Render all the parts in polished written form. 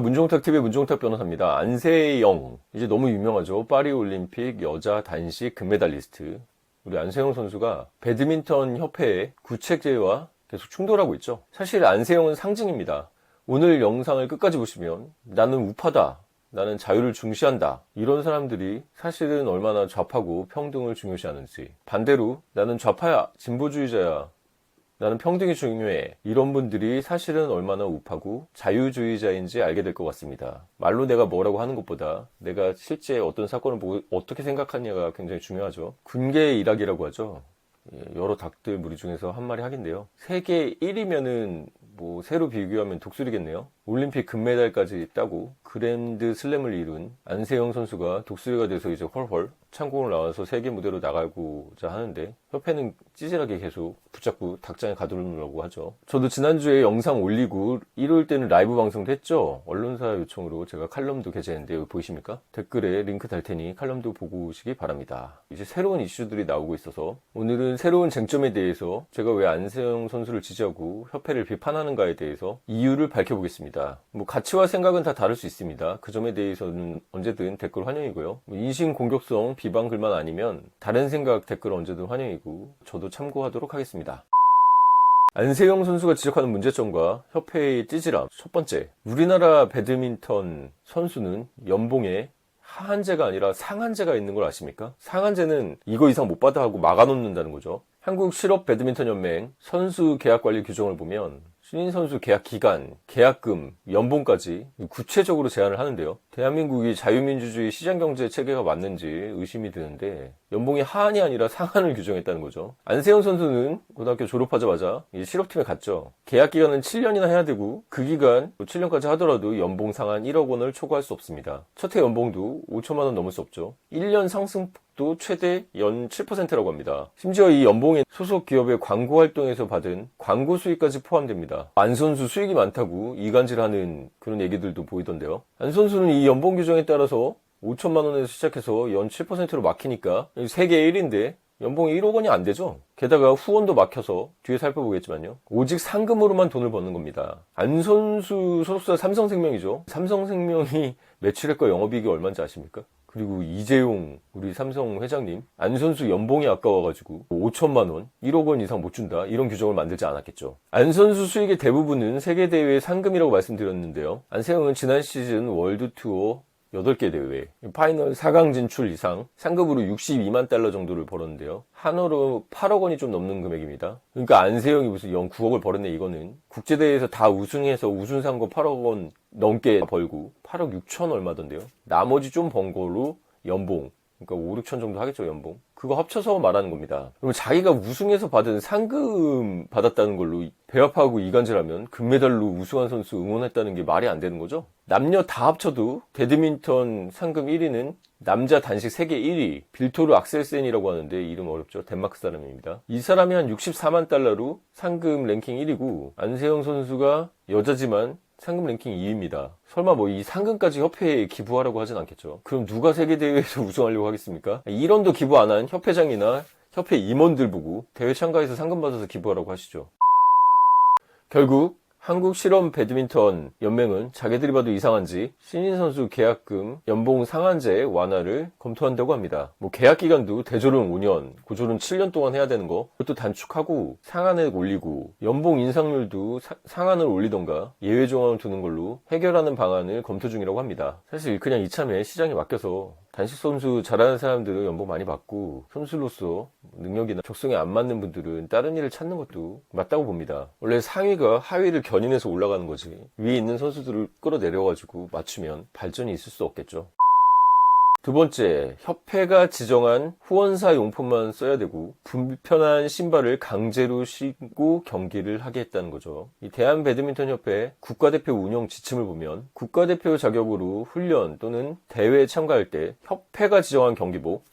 문종탁TV의 문종탁 변호사입니다. 안세영, 이제 너무 유명하죠. 파리올림픽 여자 단식 금메달리스트. 우리 안세영 선수가 배드민턴 협회의 구책제와 계속 충돌하고 있죠. 사실 안세영은 상징입니다. 오늘 영상을 끝까지 보시면 나는 우파다, 나는 자유를 중시한다, 이런 사람들이 사실은 얼마나 좌파고 평등을 중요시하는지, 반대로 나는 좌파야, 진보주의자야, 나는 평등이 중요해, 이런 분들이 사실은 얼마나 우파고 자유주의자인지 알게 될 것 같습니다. 말로 내가 뭐라고 하는 것보다 내가 실제 어떤 사건을 보고 어떻게 생각하느냐가 굉장히 중요하죠. 군계의 일학이라고 하죠. 여러 닭들 무리 중에서 한 마리 학인데요. 세계 1위면은 뭐 새로 비교하면 독수리겠네요. 올림픽 금메달까지 따고 그랜드 슬램을 이룬 안세영 선수가 독수리가 돼서 이제 헐헐 창공을 나와서 세계 무대로 나가고자 하는데, 협회는 찌질하게 계속 붙잡고 닭장에 가두려고 하죠. 저도 지난주에 영상 올리고 일요일 때는 라이브 방송도 했죠. 언론사 요청으로 제가 칼럼도 게재했는데 여기 보이십니까? 댓글에 링크 달 테니 칼럼도 보고 오시기 바랍니다. 이제 새로운 이슈들이 나오고 있어서 오늘은 새로운 쟁점에 대해서 제가 왜 안세영 선수를 지지하고 협회를 비판하는가에 대해서 이유를 밝혀보겠습니다. 뭐 가치와 생각은 다 다를 수 있습니다. 그 점에 대해서는 언제든 댓글 환영이고요. 인신 공격성 비방 글만 아니면 다른 생각 댓글 언제든 환영이고 저도 참고하도록 하겠습니다. 안세영 선수가 지적하는 문제점과 협회의 찌질함. 첫 번째, 우리나라 배드민턴 선수는 연봉에 하한제가 아니라 상한제가 있는 걸 아십니까? 상한제는 이거 이상 못 받아 하고 막아놓는다는 거죠. 한국 실업 배드민턴 연맹 선수 계약 관리 규정을 보면 신인 선수 계약 기간, 계약금, 연봉까지 구체적으로 제한을 하는데요. 대한민국이 자유민주주의 시장경제 체계가 맞는지 의심이 드는데 연봉이 하한이 아니라 상한을 규정했다는 거죠. 안세영 선수는 고등학교 졸업하자마자 실업팀에 갔죠. 계약 기간은 7년이나 해야 되고 그 기간 7년까지 하더라도 연봉 상한 1억 원을 초과할 수 없습니다. 첫 해 연봉도 5천만 원 넘을 수 없죠. 1년 상승폭도 최대 연 7%라고 합니다. 심지어 이 연봉에 소속 기업의 광고 활동에서 받은 광고 수익까지 포함됩니다. 안 선수 수익이 많다고 이간질하는 그런 얘기들도 보이던데요. 안 선수는 이 연봉 규정에 따라서 5천만 원에서 시작해서 연 7%로 막히니까 세계 1위인데 연봉이 1억 원이 안 되죠. 게다가 후원도 막혀서 뒤에 살펴보겠지만요. 오직 상금으로만 돈을 버는 겁니다. 안 선수 소속사 삼성생명이죠. 삼성생명이 매출액과 영업이익이 얼마인지 아십니까? 그리고 이재용 우리 삼성 회장님, 안 선수 연봉이 아까워가지고 5천만 원, 1억 원 이상 못 준다, 이런 규정을 만들지 않았겠죠. 안 선수 수익의 대부분은 세계대회 상금이라고 말씀드렸는데요. 안세영은 지난 시즌 월드투어 8개 대회, 파이널 4강 진출 이상 상금으로 62만 달러 정도를 벌었는데요. 한화로 8억 원이 좀 넘는 금액입니다. 그러니까 안세영이 무슨 연 9억을 벌었네. 이거는 국제대회에서 다 우승해서 우승상금 8억 원 넘게 벌고 8억 6천 얼마던데요. 나머지 좀 번 거로 연봉, 그러니까 5, 6천 정도 하겠죠, 연봉. 그거 합쳐서 말하는 겁니다. 그럼 자기가 우승해서 받은 상금 받았다는 걸로 배합하고 이간질하면 금메달로 우승한 선수 응원했다는 게 말이 안 되는 거죠? 남녀 다 합쳐도 배드민턴 상금 1위는 남자 단식 세계 1위 빌토르 악셀센이라고 하는데 이름 어렵죠? 덴마크 사람입니다. 이 사람이 한 64만 달러로 상금 랭킹 1위고 안세영 선수가 여자지만 상금 랭킹 2위입니다. 설마 뭐 이 상금까지 협회에 기부하라고 하진 않겠죠. 그럼 누가 세계대회에서 우승하려고 하겠습니까? 1원도 기부 안 한 협회장이나 협회 임원들 보고 대회 참가해서 상금 받아서 기부하라고 하시죠. 결국 한국 실업 배드민턴 연맹은 자기들이 봐도 이상한지 신인 선수 계약금 연봉 상한제 완화를 검토한다고 합니다. 뭐 계약 기간도 대졸은 5년, 고졸은 7년 동안 해야 되는 거, 그것도 단축하고 상한을 올리고 연봉 인상률도 상한을 올리던가 예외 조항을 두는 걸로 해결하는 방안을 검토 중이라고 합니다. 사실 그냥 이참에 시장에 맡겨서 단식 선수 잘하는 사람들은 연봉 많이 받고 선수로서 능력이나 적성에 안 맞는 분들은 다른 일을 찾는 것도 맞다고 봅니다. 원래 상위가 하위를 견인해서 올라가는 거지 위에 있는 선수들을 끌어내려가지고 맞추면 발전이 있을 수 없겠죠. 두 번째, 협회가 지정한 후원사 용품만 써야 되고 불편한 신발을 강제로 신고 경기를 하게 했다는 거죠. 이 대한배드민턴협회 국가대표 운영 지침을 보면 국가대표 자격으로 훈련 또는 대회에 참가할 때 협회가 지정한 경기복,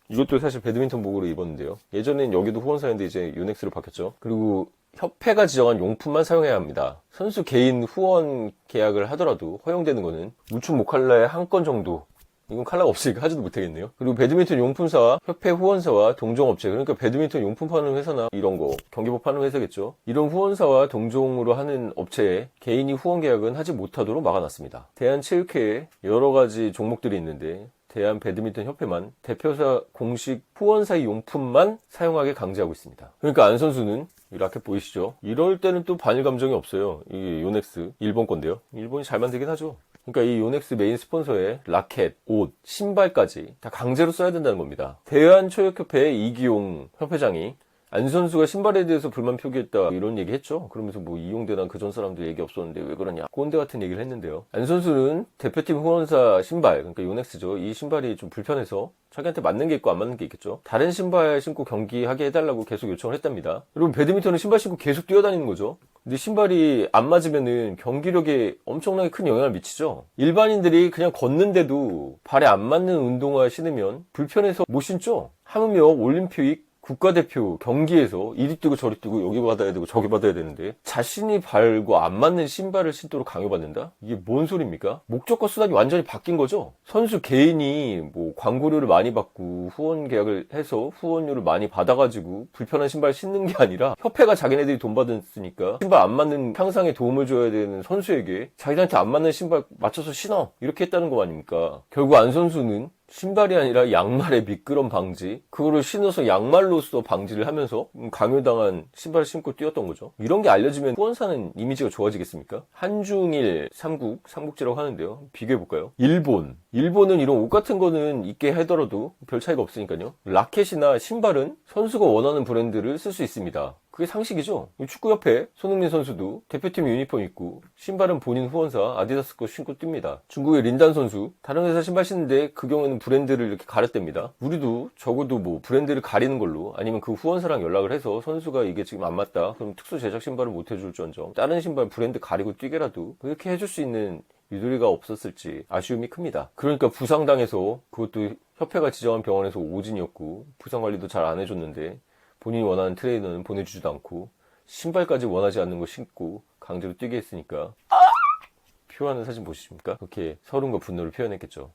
이것도 사실 배드민턴복으로 입었는데요. 예전엔 여기도 후원사였는데 이제 유넥스로 바뀌었죠. 그리고 협회가 지정한 용품만 사용해야 합니다. 선수 개인 후원 계약을 하더라도 허용되는 거는 우측 모칼라의 한 건 정도 이건 칼라가 없으니까 하지도 못하겠네요. 그리고 배드민턴 용품사와 협회 후원사와 동종업체, 그러니까 배드민턴 용품 파는 회사나 이런 거, 경기복 파는 회사겠죠. 이런 후원사와 동종으로 하는 업체에 개인이 후원 계약은 하지 못하도록 막아놨습니다. 대한체육회에 여러 가지 종목들이 있는데 대한 배드민턴 협회만 대표사 공식 후원사의 용품만 사용하게 강제하고 있습니다. 그러니까 안 선수는 이 라켓 보이시죠? 이럴 때는 또 반일 감정이 없어요. 이게 요넥스 일본 건데요. 일본이 잘 만들긴 하죠. 그러니까 이 요넥스 메인 스폰서의 라켓, 옷, 신발까지 다 강제로 써야 된다는 겁니다. 대한체육협회의 이기용 협회장이 안 선수가 신발에 대해서 불만 표기했다 이런 얘기 했죠. 그러면서 뭐 이용대나 그전 사람들 얘기 없었는데 왜 그러냐 꼰대 같은 얘기를 했는데요. 안 선수는 대표팀 후원사 신발, 그러니까 요넥스죠. 이 신발이 좀 불편해서 자기한테 맞는 게 있고 안 맞는 게 있겠죠. 다른 신발 신고 경기하게 해달라고 계속 요청을 했답니다. 여러분 배드민턴은 신발 신고 계속 뛰어다니는 거죠. 근데 신발이 안 맞으면은 경기력에 엄청나게 큰 영향을 미치죠. 일반인들이 그냥 걷는데도 발에 안 맞는 운동화 신으면 불편해서 못 신죠. 하물며 올림픽 국가대표 경기에서 이리 뛰고 저리 뛰고 여기 받아야 되고 저기 받아야 되는데 자신이 발고 안 맞는 신발을 신도록 강요받는다? 이게 뭔 소리입니까? 목적과 수단이 완전히 바뀐 거죠. 선수 개인이 뭐 광고료를 많이 받고 후원 계약을 해서 후원료를 많이 받아가지고 불편한 신발 신는 게 아니라 협회가 자기네들이 돈 받았으니까 신발 안 맞는 향상에 도움을 줘야 되는 선수에게 자기한테 안 맞는 신발 맞춰서 신어 이렇게 했다는 거 아닙니까? 결국 안 선수는 신발이 아니라 양말의 미끄럼 방지, 그거를 신어서 양말로써 방지를 하면서 강요당한 신발을 신고 뛰었던 거죠. 이런 게 알려지면 후원사는 이미지가 좋아지겠습니까? 한중일 삼국지라고 하는데요. 비교해볼까요? 일본은 이런 옷 같은 거는 있게 하더라도 별 차이가 없으니까요. 라켓이나 신발은 선수가 원하는 브랜드를 쓸 수 있습니다. 그게 상식이죠. 축구협회 손흥민 선수도 대표팀 유니폼 입고 신발은 본인 후원사 아디다스 거 신고 뜁니다. 중국의 린단 선수 다른 회사 신발 신는데 그 경우에는 브랜드를 이렇게 가렸답니다. 우리도 적어도 뭐 브랜드를 가리는 걸로 아니면 그 후원사랑 연락을 해서 선수가 이게 지금 안 맞다 그럼 특수 제작 신발을 못 해줄지언정 다른 신발 브랜드 가리고 뛰게라도 그렇게 해줄 수 있는 유도리가 없었을지 아쉬움이 큽니다. 그러니까 부상당해서 그것도 협회가 지정한 병원에서 오진이었고 부상관리도 잘 안 해줬는데 본인이 원하는 트레이너는 보내주지도 않고 신발까지 원하지 않는 거 신고 강제로 뛰게 했으니까 표하는 사진 보십니까? 그렇게 서름과 분노를 표현했겠죠.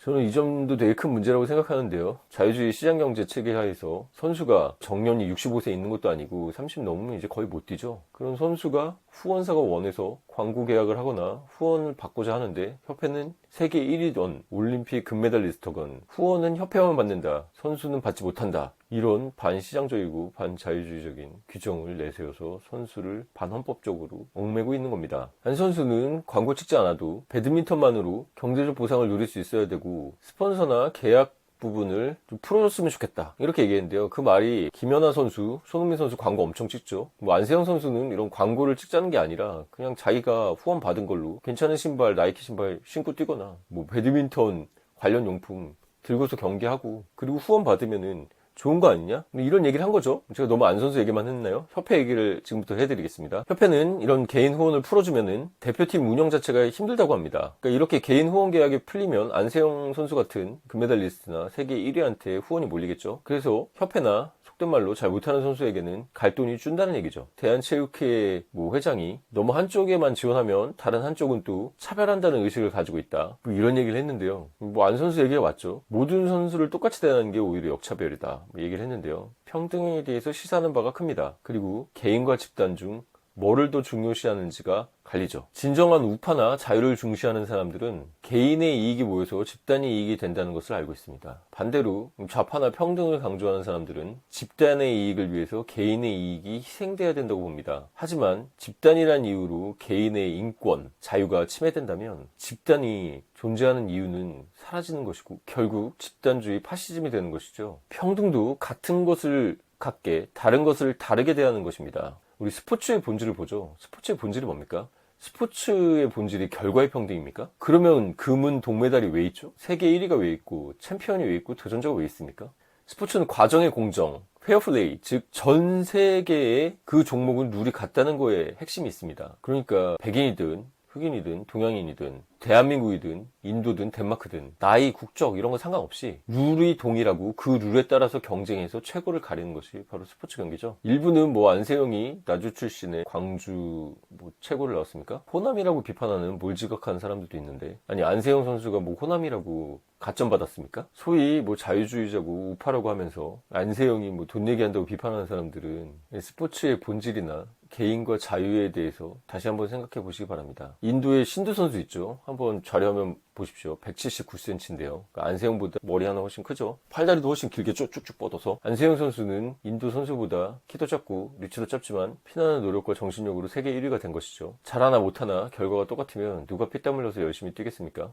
저는 이 점도 되게 큰 문제라고 생각하는데요. 자유주의 시장경제 체계 하에서 선수가 정년이 65세 있는 것도 아니고 30 넘으면 이제 거의 못 뛰죠. 그런 선수가 후원사가 원해서 광고 계약을 하거나 후원을 받고자 하는데 협회는 세계 1위던 올림픽 금메달리스트건 후원은 협회만 받는다. 선수는 받지 못한다. 이런 반시장적이고 반자유주의적인 규정을 내세워서 선수를 반헌법적으로 얽매고 있는 겁니다. 한 선수는 광고 찍지 않아도 배드민턴만으로 경제적 보상을 누릴 수 있어야 되고 스폰서나 계약 부분을 좀 풀어줬으면 좋겠다 이렇게 얘기했는데요. 그 말이 김연아 선수, 손흥민 선수 광고 엄청 찍죠. 뭐 안세영 선수는 이런 광고를 찍자는 게 아니라 그냥 자기가 후원 받은 걸로 괜찮은 신발, 나이키 신발 신고 뛰거나 뭐 배드민턴 관련 용품 들고서 경기하고 그리고 후원 받으면은 좋은 거 아니냐? 이런 얘기를 한 거죠. 제가 너무 안 선수 얘기만 했나요? 협회 얘기를 지금부터 해드리겠습니다. 협회는 이런 개인 후원을 풀어주면은 대표팀 운영 자체가 힘들다고 합니다. 그러니까 이렇게 개인 후원 계약이 풀리면 안세영 선수 같은 금메달리스트나 세계 1위한테 후원이 몰리겠죠. 그래서 협회나 속된 말로 잘 못하는 선수에게는 갈 돈이 준다는 얘기죠. 대한체육회 뭐 회장이 너무 한쪽에만 지원하면 다른 한쪽은 또 차별한다는 의식을 가지고 있다. 뭐 이런 얘기를 했는데요. 뭐 안 선수 얘기가 맞죠. 모든 선수를 똑같이 대하는 게 오히려 역차별이다. 뭐 얘기를 했는데요. 평등에 대해서 시사하는 바가 큽니다. 그리고 개인과 집단 중 뭐를 더 중요시하는지가 갈리죠. 진정한 우파나 자유를 중시하는 사람들은 개인의 이익이 모여서 집단의 이익이 된다는 것을 알고 있습니다. 반대로 좌파나 평등을 강조하는 사람들은 집단의 이익을 위해서 개인의 이익이 희생돼야 된다고 봅니다. 하지만 집단이란 이유로 개인의 인권, 자유가 침해된다면 집단이 존재하는 이유는 사라지는 것이고 결국 집단주의 파시즘이 되는 것이죠. 평등도 같은 것을 같게 다른 것을 다르게 대하는 것입니다. 우리 스포츠의 본질을 보죠. 스포츠의 본질이 뭡니까? 스포츠의 본질이 결과의 평등입니까? 그러면 금은 동메달이 왜 있죠? 세계 1위가 왜 있고 챔피언이 왜 있고 도전자가 왜 있습니까? 스포츠는 과정의 공정, 페어플레이, 즉 전 세계의 그 종목을 룰이 같다는 거에 핵심이 있습니다. 그러니까 백인이든 흑인이든 동양인이든 대한민국이든 인도든 덴마크든 나이, 국적 이런 거 상관없이 룰이 동일하고 그 룰에 따라서 경쟁해서 최고를 가리는 것이 바로 스포츠 경기죠. 일부는 뭐 안세영이 나주 출신의 광주 뭐 최고를 나왔습니까? 호남이라고 비판하는 몰지각한 사람들도 있는데, 아니 안세영 선수가 뭐 호남이라고 가점 받았습니까? 소위 뭐 자유주의자고 우파라고 하면서 안세영이 뭐 돈 얘기한다고 비판하는 사람들은 스포츠의 본질이나 개인과 자유에 대해서 다시 한번 생각해 보시기 바랍니다. 인도의 신두 선수 있죠? 한번 자료화면 보십시오. 179cm인데요. 안세영보다 머리 하나 훨씬 크죠? 팔다리도 훨씬 길게 쭉쭉 뻗어서. 안세영 선수는 인도 선수보다 키도 작고 리치도 짧지만 피나는 노력과 정신력으로 세계 1위가 된 것이죠. 잘하나 못하나 결과가 똑같으면 누가 피땀 흘려서 열심히 뛰겠습니까?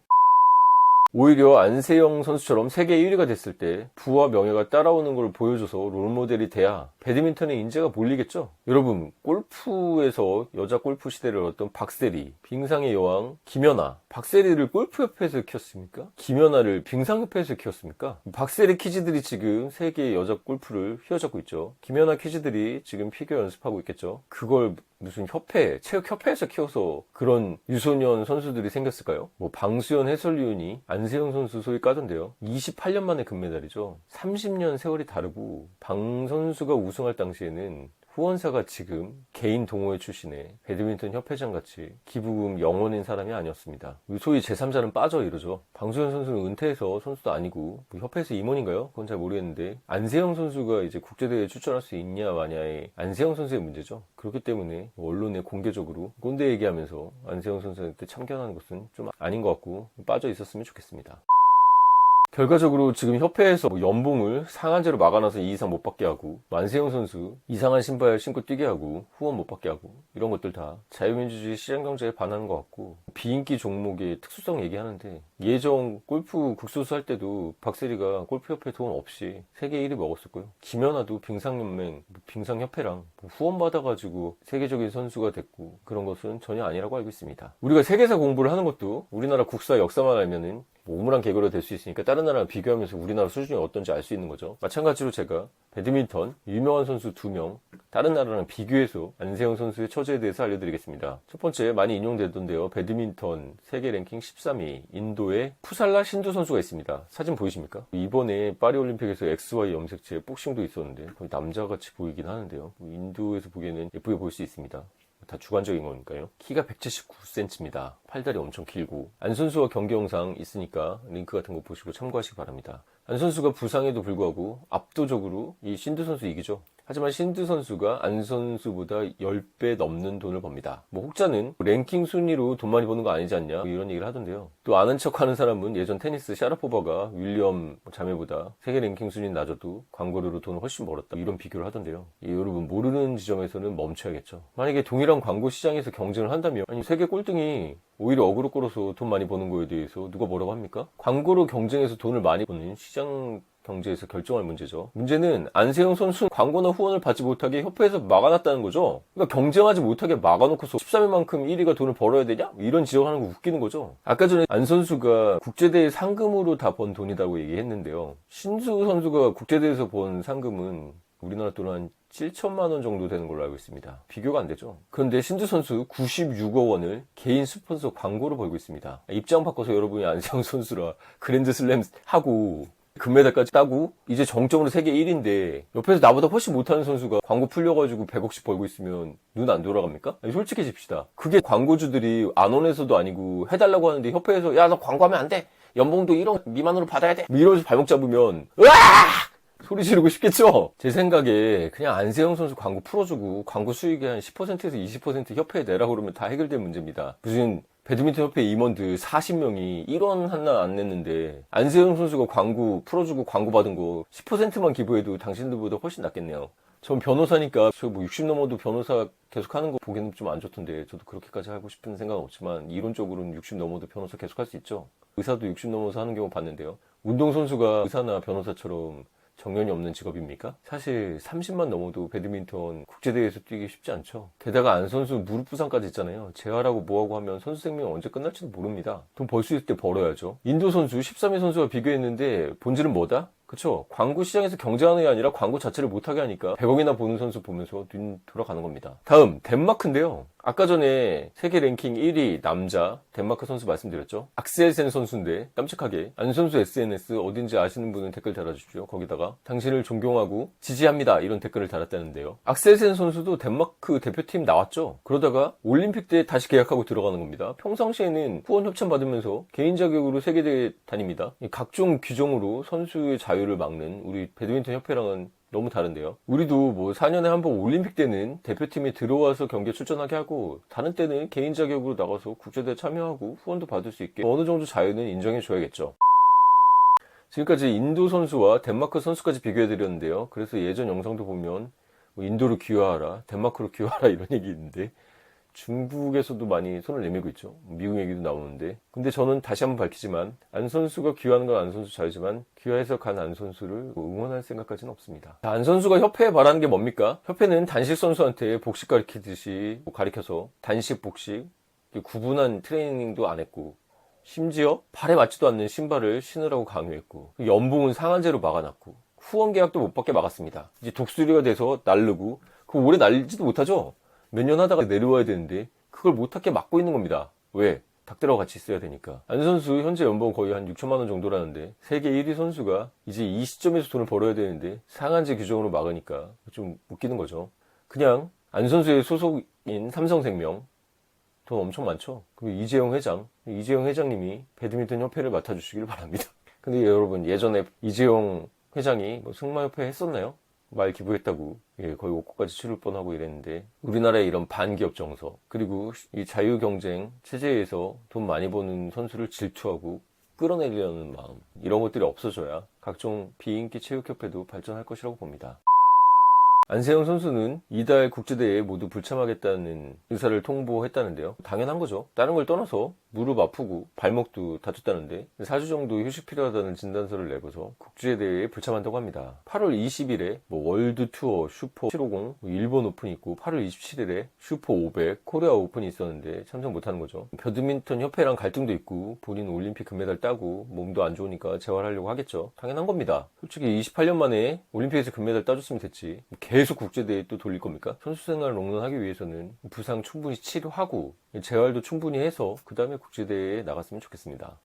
오히려 안세영 선수처럼 세계 1위가 됐을 때 부와 명예가 따라오는 걸 보여줘서 롤모델이 돼야 배드민턴의 인재가 몰리겠죠. 여러분, 골프에서 여자 골프 시대를 열었던 박세리, 빙상의 여왕 김연아, 박세리를 골프협회에서 키웠습니까? 김연아를 빙상협회에서 키웠습니까? 박세리 키즈들이 지금 세계 여자 골프를 휘어잡고 있죠. 김연아 키즈들이 지금 피겨 연습하고 있겠죠. 그걸 무슨 협회, 체육협회에서 키워서 그런 유소년 선수들이 생겼을까요? 뭐 방수연 해설위원이 안세영 선수 소위 까던데요. 28년 만에 금메달이죠. 30년 세월이 다르고 방 선수가 우승할 당시에는 후원사가 지금 개인 동호회 출신의 배드민턴 협회장 같이 기부금 영원인 사람이 아니었습니다. 소위 제3자는 빠져 이러죠. 방수현 선수는 은퇴해서 선수도 아니고 뭐 협회에서 임원인가요? 그건 잘 모르겠는데 안세영 선수가 이제 국제대회에 출전할 수 있냐 마냐의 안세영 선수의 문제죠. 그렇기 때문에 언론에 공개적으로 꼰대 얘기하면서 안세영 선수한테 참견하는 것은 좀 아닌 것 같고 빠져 있었으면 좋겠습니다. 결과적으로 지금 협회에서 뭐 연봉을 상한제로 막아놔서 이 이상 못 받게 하고, 안세영 선수 이상한 신발 신고 뛰게 하고 후원 못 받게 하고, 이런 것들 다 자유민주주의 시장경제에 반하는 것 같고, 비인기 종목의 특수성 얘기하는데 예전 골프 국소수 할 때도 박세리가 골프협회 돈 없이 세계 1위 먹었었고요. 김연아도 빙상연맹, 빙상협회랑 후원 받아가지고 세계적인 선수가 됐고, 그런 것은 전혀 아니라고 알고 있습니다. 우리가 세계사 공부를 하는 것도 우리나라 국사 역사만 알면은 뭐 우물안 개그로 될 수 있으니까 다른 나라랑 비교하면서 우리나라 수준이 어떤지 알 수 있는 거죠. 마찬가지로 제가 배드민턴 유명한 선수 2명 다른 나라랑 비교해서 안세영 선수의 처지에 대해서 알려드리겠습니다. 첫 번째, 많이 인용되던데요. 배드민턴 세계 랭킹 13위 인도의 푸살라 신두 선수가 있습니다. 사진 보이십니까? 이번에 파리올림픽에서 XY 염색체 복싱도 있었는데 거의 남자같이 보이긴 하는데요. 인도에서 보기에는 예쁘게 보일 수 있습니다. 다 주관적인 거니까요. 키가 179cm입니다. 팔다리 엄청 길고. 안 선수와 경기 영상 있으니까 링크 같은 거 보시고 참고하시기 바랍니다. 안 선수가 부상에도 불구하고 압도적으로 이 신두 선수 이기죠. 하지만 신두 선수가 안 선수보다 10배 넘는 돈을 법니다. 뭐 혹자는 랭킹 순위로 돈 많이 버는 거 아니지 않냐 뭐 이런 얘기를 하던데요. 또 아는 척하는 사람은 예전 테니스 샤라포바가 윌리엄 자매보다 세계 랭킹 순위 낮아도 광고료로 돈을 훨씬 벌었다 이런 비교를 하던데요. 여러분, 모르는 지점에서는 멈춰야겠죠. 만약에 동일한 광고 시장에서 경쟁을 한다면, 아니 세계 꼴등이 오히려 어그로 끌어서 돈 많이 버는 거에 대해서 누가 뭐라고 합니까? 광고로 경쟁해서 돈을 많이 버는 시장 경제에서 결정할 문제죠. 문제는 안세영 선수 광고나 후원을 받지 못하게 협회에서 막아놨다는 거죠. 그러니까 경쟁하지 못하게 막아놓고서 13회만큼 1위가 돈을 벌어야 되냐? 이런 지적하는 거 웃기는 거죠. 아까 전에 안 선수가 국제대회 상금으로 다 번 돈이라고 얘기했는데요. 신수 선수가 국제대회에서 번 상금은 우리나라 돈 한 7천만 원 정도 되는 걸로 알고 있습니다. 비교가 안 되죠. 그런데 신두 선수 96억 원을 개인 스폰서 광고로 벌고 있습니다. 입장 바꿔서 여러분이 안세영 선수라 그랜드슬램 하고 금메달까지 따고 이제 정점으로 세계 1위인데 옆에서 나보다 훨씬 못하는 선수가 광고 풀려가지고 100억씩 벌고 있으면 눈 안 돌아갑니까? 아니, 솔직해집시다. 그게 광고주들이 안원에서도 아니고 해달라고 하는데 협회에서 야, 너 광고하면 안 돼. 연봉도 1억 미만으로 받아야 돼. 이러면서 발목 잡으면 으아! 소리 지르고 싶겠죠? 제 생각에 그냥 안세영 선수 광고 풀어주고 광고 수익의 한 10%에서 20% 협회에 내라고 그러면 다 해결될 문제입니다. 무슨 배드민턴 협회 임원들 40명이 1원 하나 안 냈는데 안세영 선수가 광고 풀어주고 광고 받은 거 10%만 기부해도 당신들보다 훨씬 낫겠네요. 전 변호사니까 저 뭐 60 넘어도 변호사 계속 하는 거 보기에는 좀 안 좋던데 저도 그렇게까지 하고 싶은 생각은 없지만 이론적으로는 60 넘어도 변호사 계속 할 수 있죠. 의사도 60 넘어서 하는 경우 봤는데요. 운동선수가 의사나 변호사처럼 정년이 없는 직업입니까? 사실 30만 넘어도 배드민턴 국제대회에서 뛰기 쉽지 않죠. 게다가 안 선수 무릎 부상까지 있잖아요. 재활하고 뭐하고 하면 선수 생명이 언제 끝날지도 모릅니다. 돈 벌 수 있을 때 벌어야죠. 인도 선수 13위 선수와 비교했는데 본질은 뭐다? 그쵸? 광고 시장에서 경쟁하는 게 아니라 광고 자체를 못하게 하니까 100억이나 보는 선수 보면서 눈 돌아가는 겁니다. 다음 덴마크인데요. 아까 전에 세계 랭킹 1위 남자 덴마크 선수 말씀드렸죠. 악셀센 선수인데 깜찍하게 안 선수 SNS 어딘지 아시는 분은 댓글 달아주십시오. 거기다가 당신을 존경하고 지지합니다 이런 댓글을 달았다는데요. 악셀센 선수도 덴마크 대표팀 나왔죠. 그러다가 올림픽 때 다시 계약하고 들어가는 겁니다. 평상시에는 후원 협찬 받으면서 개인 자격으로 세계대회 다닙니다. 각종 규정으로 선수의 자유를 막는 우리 배드민턴 협회랑은 너무 다른데요. 우리도 뭐 4년에 한 번 올림픽 때는 대표팀에 들어와서 경기에 출전하게 하고 다른 때는 개인 자격으로 나가서 국제대회 참여하고 후원도 받을 수 있게 어느 정도 자유는 인정해 줘야겠죠. 지금까지 인도 선수와 덴마크 선수까지 비교해 드렸는데요. 그래서 예전 영상도 보면 뭐 인도로 귀화하라, 덴마크로 귀화하라 이런 얘기 있는데 중국에서도 많이 손을 내밀고 있죠. 미국 얘기도 나오는데. 근데 저는 다시 한번 밝히지만 안 선수가 귀화하는 건 안 선수 자유지만 귀화해서 간 안 선수를 응원할 생각까지는 없습니다. 안 선수가 협회에 바라는 게 뭡니까? 협회는 단식 선수한테 복식 가르치듯이 가르쳐서 단식, 복식 구분한 트레이닝도 안 했고 심지어 발에 맞지도 않는 신발을 신으라고 강요했고 연봉은 상한제로 막아놨고 후원 계약도 못 받게 막았습니다. 이제 독수리가 돼서 날르고 그 오래 날지도 못하죠. 몇 년 하다가 내려와야 되는데 그걸 못하게 막고 있는 겁니다. 왜? 닭들하고 같이 있어야 되니까. 안 선수 현재 연봉 거의 한 6천만 원 정도라는데 세계 1위 선수가 이제 이 시점에서 돈을 벌어야 되는데 상한제 규정으로 막으니까 좀 웃기는 거죠. 그냥 안 선수의 소속인 삼성생명 돈 엄청 많죠. 그리고 이재용 회장님이 배드민턴 협회를 맡아주시길 바랍니다. 근데 여러분 예전에 이재용 회장이 뭐 승마협회 했었나요? 말 기부했다고 거의 5코까지 치를 뻔하고 이랬는데 우리나라의 이런 반기업 정서 그리고 이 자유경쟁 체제에서 돈 많이 버는 선수를 질투하고 끌어내려는 마음 이런 것들이 없어져야 각종 비인기 체육협회도 발전할 것이라고 봅니다. 안세영 선수는 이달 국제대회에 모두 불참하겠다는 의사를 통보했다는데요. 당연한 거죠. 다른 걸 떠나서 무릎 아프고 발목도 다쳤다는데 4주 정도 휴식 필요하다는 진단서를 내고서 국제대회에 불참한다고 합니다. 8월 20일에 월드 투어 슈퍼 750 일본 오픈이 있고 8월 27일에 슈퍼 500 코리아 오픈이 있었는데 참석 못하는 거죠. 배드민턴 협회랑 갈등도 있고 본인 올림픽 금메달 따고 몸도 안 좋으니까 재활하려고 하겠죠. 당연한 겁니다. 솔직히 28년 만에 올림픽에서 금메달 따줬으면 됐지. 계속 국제대회 또 돌릴 겁니까? 선수 생활을 롱런하기 위해서는 부상 충분히 치료하고 재활도 충분히 해서 그 다음에 국제대회에 나갔으면 좋겠습니다.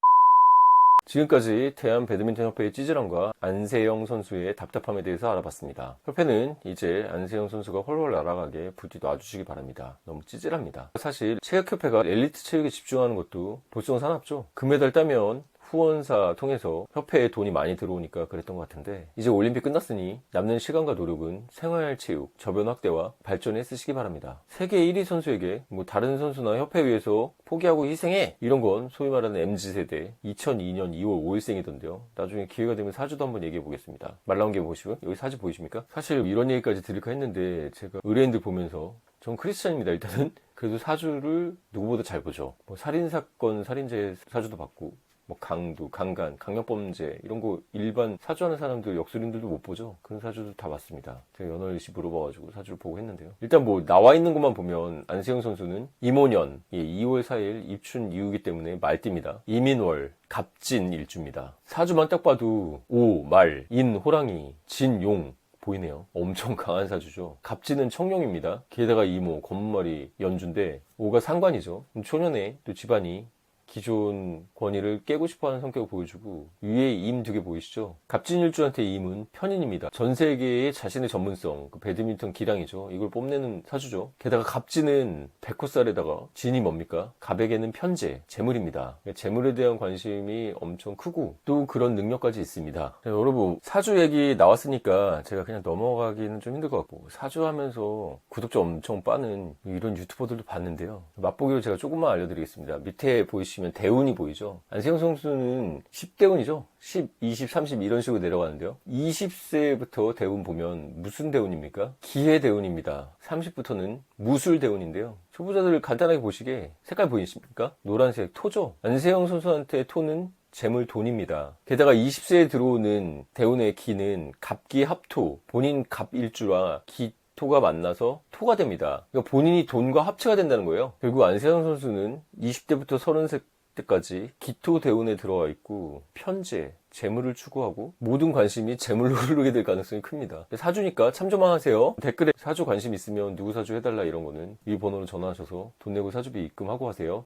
지금까지 대한배드민턴협회의 찌질함과 안세영 선수의 답답함에 대해서 알아봤습니다. 협회는 이제 안세영 선수가 훨훨 날아가게 부디 놔주시기 바랍니다. 너무 찌질합니다. 사실 체육협회가 엘리트 체육에 집중하는 것도 볼성사납죠. 금메달 따면 후원사 통해서 협회에 돈이 많이 들어오니까 그랬던 것 같은데 이제 올림픽 끝났으니 남는 시간과 노력은 생활체육, 저변 확대와 발전에 쓰시기 바랍니다. 세계 1위 선수에게 다른 선수나 협회에 위해서 포기하고 희생해! 이런 건 소위 말하는 MZ세대 2002년 2월 5일생이던데요. 나중에 기회가 되면 사주도 한번 얘기해 보겠습니다. 말 나온 게 보시고 여기 사주 보이십니까? 사실 이런 얘기까지 드릴까 했는데 제가 의뢰인들 보면서 전 크리스찬입니다. 일단은 그래도 사주를 누구보다 잘 보죠. 살인사건, 살인죄 사주도 받고 강도, 강간, 강력범죄 이런 거 일반 사주하는 사람들, 역술인들도 못 보죠. 그런 사주도 다 봤습니다. 제가 연월일시 물어봐가지고 사주를 보고 했는데요. 일단 나와 있는 것만 보면 안세영 선수는 임오년 2월 4일 입춘 이후이기 때문에 말띠입니다. 이민월, 갑진 일주입니다. 사주만 딱 봐도 오, 말, 인, 호랑이, 진, 용 보이네요. 엄청 강한 사주죠. 갑진은 청룡입니다. 게다가 이모, 검은머리, 연주인데 오가 상관이죠. 초년에 또 집안이 기존 권위를 깨고 싶어하는 성격을 보여주고 위에 임 두 개 보이시죠? 갑진일주한테 임은 편인입니다. 전 세계의 자신의 전문성, 배드민턴 기량이죠. 이걸 뽐내는 사주죠. 게다가 갑진은 백호살에다가 진이 뭡니까? 갑에게는 편재, 재물입니다. 재물에 대한 관심이 엄청 크고 또 그런 능력까지 있습니다. 여러분 사주 얘기 나왔으니까 제가 그냥 넘어가기는 좀 힘들 것 같고 사주 하면서 구독자 엄청 빠는 이런 유튜버들도 봤는데요. 맛보기로 제가 조금만 알려드리겠습니다. 밑에 보이시면 대운이 보이죠. 안세영 선수는 10대운이죠. 10, 20, 30 이런 식으로 내려가는데요. 20세부터 대운 보면 무슨 대운입니까? 기해 대운입니다. 30부터는 무술 대운인데요. 초보자들 간단하게 보시게 색깔 보이십니까? 노란색 토죠. 안세영 선수한테 토는 재물 돈입니다. 게다가 20세에 들어오는 대운의 기는 갑기 합토, 본인 갑일주와 기 토가 만나서 토가 됩니다. 그러니까 본인이 돈과 합체가 된다는 거예요. 결국 안세영 선수는 20대부터 30세 때까지 기토 대운에 들어와 있고 편재, 재물을 추구하고 모든 관심이 재물로 흐르게 될 가능성이 큽니다. 사주니까 참조만 하세요. 댓글에 사주 관심 있으면 누구 사주 해달라 이런 거는 이 번호로 전화하셔서 돈 내고 사주비 입금하고 하세요.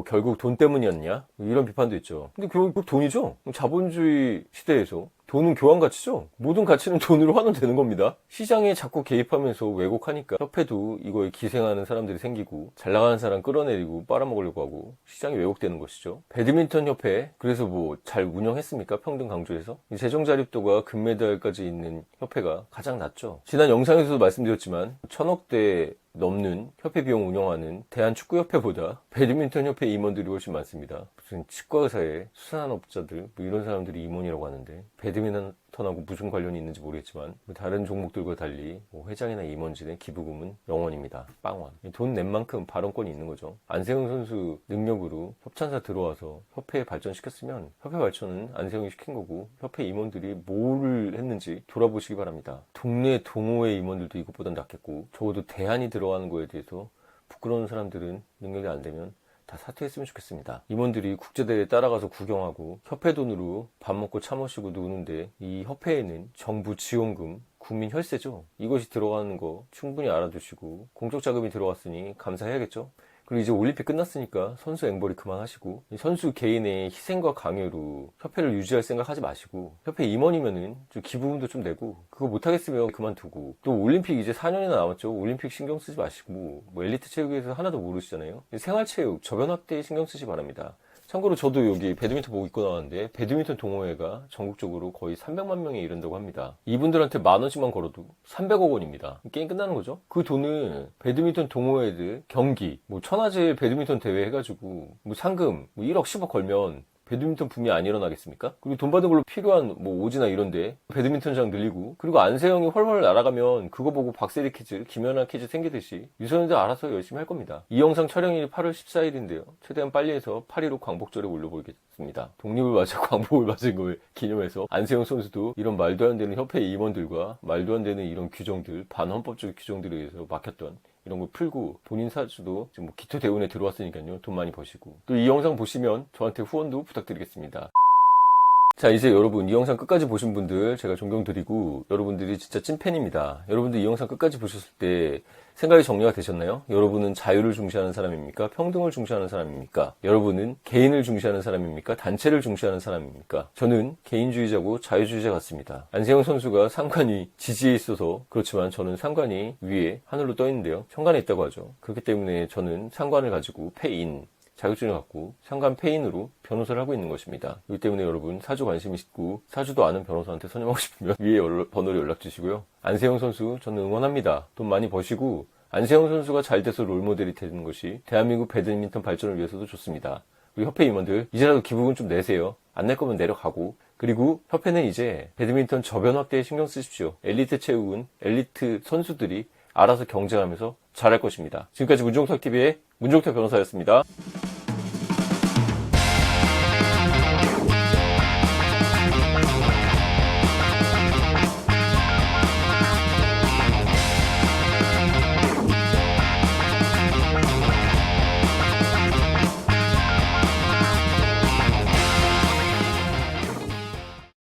결국 돈 때문이었냐? 이런 비판도 있죠. 근데 결국 돈이죠. 자본주의 시대에서 돈은 교환 가치죠. 모든 가치는 돈으로 환원되는 겁니다. 시장에 자꾸 개입하면서 왜곡하니까 협회도 이거에 기생하는 사람들이 생기고 잘 나가는 사람 끌어내리고 빨아먹으려고 하고 시장이 왜곡되는 것이죠. 배드민턴 협회 그래서 뭐 잘 운영했습니까? 평등 강조해서 재정 자립도가 금메달까지 있는 협회가 가장 낮죠. 지난 영상에서도 말씀드렸지만 1,000억대 넘는 협회 비용 운영하는 대한축구협회보다 배드민턴 협회 임원들이 훨씬 많습니다. 무슨 치과의사의 수산업자들 뭐 이런 사람들이 임원이라고 하는데 배드민턴하고 무슨 관련이 있는지 모르겠지만 다른 종목들과 달리 뭐 회장이나 임원진의 기부금은 0원입니다. 빵원. 돈 낸 만큼 발언권이 있는 거죠. 안세영 선수 능력으로 협찬사 들어와서 협회 발전시켰으면 협회 발전은 안세영이 시킨 거고 협회 임원들이 뭐를 했는지 돌아보시기 바랍니다. 동네 동호회 임원들도 이것보단 낫겠고 적어도 대안이 들어가는 거에 대해서 부끄러운 사람들은 능력이 안 되면 다 사퇴했으면 좋겠습니다. 임원들이 국제대회에 따라가서 구경하고 협회 돈으로 밥 먹고 차 마시고 노는데 이 협회에는 정부 지원금, 국민 혈세죠. 이것이 들어가는 거 충분히 알아두시고 공적 자금이 들어왔으니 감사해야겠죠. 그리고 이제 올림픽 끝났으니까 선수 앵벌이 그만하시고 선수 개인의 희생과 강요로 협회를 유지할 생각 하지 마시고 협회 임원이면은 좀 기부금도 좀 내고 그거 못하겠으면 그만두고 또 올림픽 이제 4년이나 남았죠. 올림픽 신경 쓰지 마시고 뭐 엘리트 체육에서 하나도 모르시잖아요. 생활체육, 저변학대에 신경 쓰시 바랍니다. 참고로 저도 여기 배드민턴 보고 입고 나왔는데 배드민턴 동호회가 전국적으로 거의 300만 명에 이른다고 합니다. 이분들한테 10,000원씩만 걸어도 300억 원입니다. 게임 끝나는 거죠. 그 돈을 배드민턴 동호회들 경기, 뭐 천하제일 배드민턴 대회 해가지고 뭐 상금 뭐 1억 10억 걸면 배드민턴 붐이 안 일어나겠습니까? 그리고 돈 받은 걸로 필요한 뭐 오지나 이런데 배드민턴장 늘리고 그리고 안세영이 훨훨 날아가면 그거 보고 박세리 키즈, 김연아 키즈 생기듯이 유소년들 알아서 열심히 할 겁니다. 이 영상 촬영일이 8월 14일인데요. 최대한 빨리 해서 8.15 광복절에 올려보겠습니다. 독립을 맞아 광복을 맞은 걸 기념해서 안세영 선수도 이런 말도 안 되는 협회 임원들과 말도 안 되는 이런 규정들, 반헌법적 규정들에 의해서 막혔던 이런 걸 풀고 본인 사주도 지금 뭐 기토 대운에 들어왔으니까요. 돈 많이 버시고 또 이 영상 보시면 저한테 후원도 부탁드리겠습니다. 자, 이제 여러분 이 영상 끝까지 보신 분들 제가 존경드리고 여러분들이 진짜 찐팬입니다. 여러분들 이 영상 끝까지 보셨을 때 생각이 정리가 되셨나요? 여러분은 자유를 중시하는 사람입니까? 평등을 중시하는 사람입니까? 여러분은 개인을 중시하는 사람입니까? 단체를 중시하는 사람입니까? 저는 개인주의자고 자유주의자 같습니다. 안세영 선수가 상관이 지지에 있어서 그렇지만 저는 상관이 위에 하늘로 떠 있는데요. 현관에 있다고 하죠. 그렇기 때문에 저는 상관을 가지고 폐인 자격증을 갖고 상관 폐인으로 변호사를 하고 있는 것입니다. 그렇기 때문에 여러분 사주 관심 있고 사주도 아는 변호사한테 선임하고 싶으면 위에 번호로 연락 주시고요. 안세영 선수 저는 응원합니다. 돈 많이 버시고 안세영 선수가 잘 돼서 롤모델이 되는 것이 대한민국 배드민턴 발전을 위해서도 좋습니다. 우리 협회 임원들 이제라도 기부금 좀 내세요. 안 낼 거면 내려가고 그리고 협회는 이제 배드민턴 저변 확대에 신경 쓰십시오. 엘리트 체육은 엘리트 선수들이 알아서 경쟁하면서 잘할 것입니다. 지금까지 문종탁TV의 문종탁 변호사였습니다.